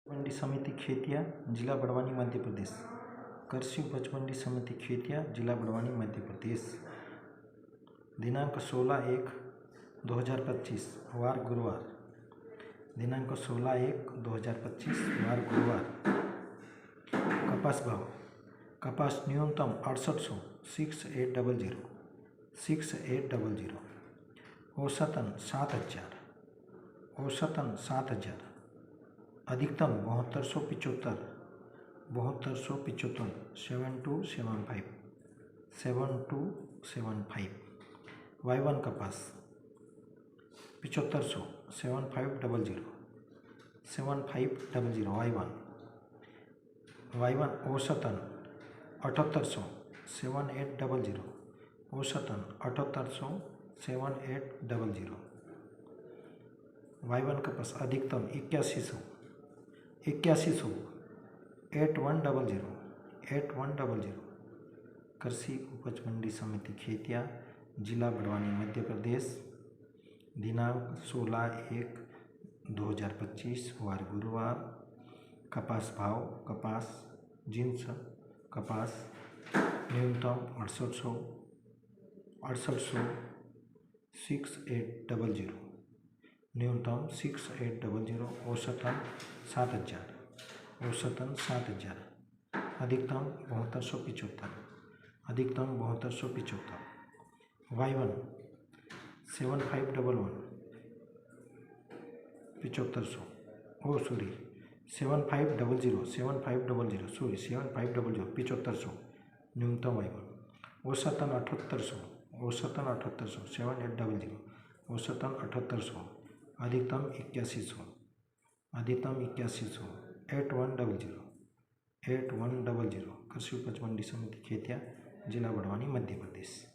मंडी समिति खेतिया, जिला बड़वानी, मध्य प्रदेश। कृषि उपज मंडी समिति खेतिया, जिला बड़वानी, मध्य प्रदेश। दिनांक 16/1/2025 वार गुरुवार। दिनांक 16/1/2025 वार गुरुवार। कपास भाव। कपास न्यूनतम 6800 6800 6800। औसतन 7000 औसतन 7000। अधिकतम 7275 7275 7275 7275। Y1 कपास 7500 7500 7500 Y1 औसतन 7800 7800 औसतन 7800 7800। Y1 कपास अधिकतम 8100 8100 8100 8100। कृषि उपज मंडी समिति खेतिया, जिला बड़वानी, मध्य प्रदेश। दिनांक 16/1/2025 वार गुरुवार। कपास भाव। कपास जींस कपास न्यूनतम 6800 6800 6800 न्यूनतम 6800। औसतन 7000 औसतन 7000। अधिकतम 7275 अधिकतम 7275। Y1 7511 7500 7500 7500 7500 7500 न्यूनतम Y1। औसतन 7800 औसतन 7800 7800 औसतन 7800। अधिकतम 8100 अधिकतम 8100 8100 8100। कृषि उपज मंडी समिति खेतिया, जिला बड़वानी, मध्य प्रदेश।